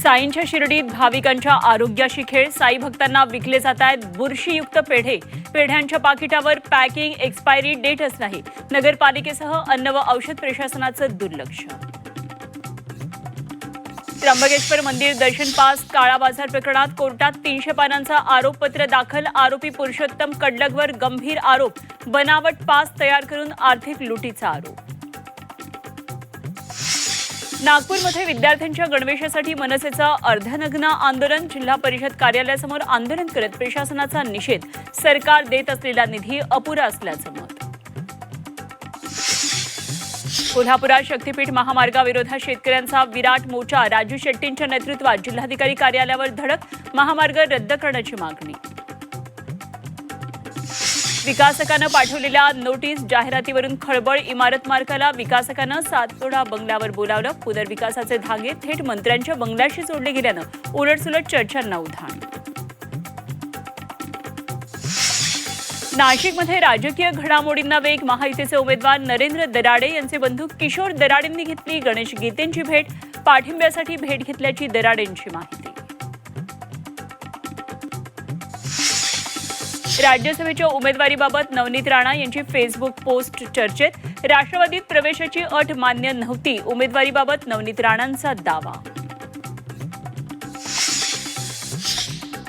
साईंच्या शिर्डीत भाविकांच्या आरोग्याशी खेळ. साई भक्तांना विकले जात आहेत बुरशीयुक्त पेढे. पेढ्यांच्या पाकिटावर पॅकिंग एक्सपायरी डेटच नाही. नगरपालिकेसह अन्न व औषध प्रशासनाचं दुर्लक्ष. त्र्यंबकेश्वर मंदिर दर्शन पास काळा बाजार प्रकरणात कोर्टात 300 पानांचा आरोपपत्र दाखल. आरोपी पुरुषोत्तम कडलगवर गंभीर आरोप. बनावट पास तयार करून आर्थिक लुटीचा आरोप. नागपूरमध्ये विद्यार्थ्यांच्या गणवेशासाठी मनसेचं अर्धनग्न आंदोलन. जिल्हा परिषद कार्यालयासमोर आंदोलन करत प्रशासनाचा निषेध. सरकार देत असलेला निधी अपुरा असल्याचं मत. कोल्हापुरात शक्तीपीठ महामार्गाविरोधात शेतकऱ्यांचा विराट मोर्चा. राजू शेट्टींच्या नेतृत्वात जिल्हाधिकारी कार्यालयावर धडक. महामार्ग रद्द करण्याची मागणी. विकासकानं पाठवलेल्या नोटीस जाहिरातीवरून खळबळ. इमारत मालकाला विकासकानं सातपुडा बंगल्यावर बोलावलं. पुनर्विकासाचे धागे थेट मंत्र्यांच्या बंगल्याशी जोडले गेल्यानं उलटसुलट चर्चांना उधाण. नाशिकमध्ये राजकीय घडामोडींना वेग. महायुतीचे उमेदवार नरेंद्र दराडे यांचे बंधू किशोर दराडेंनी घेतली गणेश गीतेंची भेट. पाठिंब्यासाठी भेट घेतल्याची दराडेंची माहिती. राज्यसभेच्या उमेदवारीबाबत नवनीत राणा यांची फेसबुक पोस्ट चर्चेत. राष्ट्रवादीत प्रवेशाची अट मान्य नव्हती. उमेदवारीबाबत नवनीत राणांचा दावा.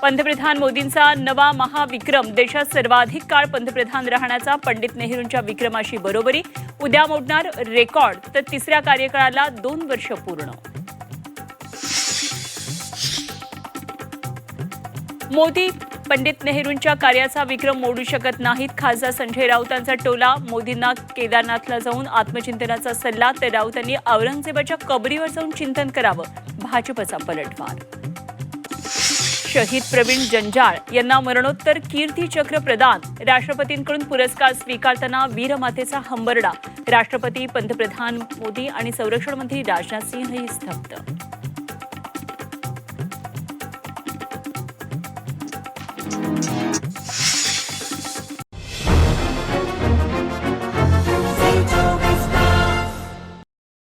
पंतप्रधान मोदींचा नवा महाविक्रम. देशात सर्वाधिक काळ पंतप्रधान राहण्याचा पंडित नेहरूंच्या विक्रमाशी बरोबरी. उद्या मोडणार रेकॉर्ड. तर तिसऱ्या कार्यकाळाला 2 वर्ष पूर्ण. मोदी पंडित नेहरूंच्या कार्याचा विक्रम मोडू शकत नाहीत. खासदार संजय राऊतांचा टोला. मोदींना केदारनाथला जाऊन आत्मचिंतनाचा सल्ला. तर राऊतांनी औरंगजेबाच्या कबरीवर जाऊन चिंतन करावं. भाजपचा पलटवार. शहीद प्रवीण जंजाळ यांना मरणोत्तर कीर्ती चक्र प्रदान. राष्ट्रपतींकडून पुरस्कार स्वीकारताना वीरमातेचा हंबरडा. राष्ट्रपती, पंतप्रधान मोदी आणि संरक्षण मंत्री राजनाथ सिंह स्तब्ध.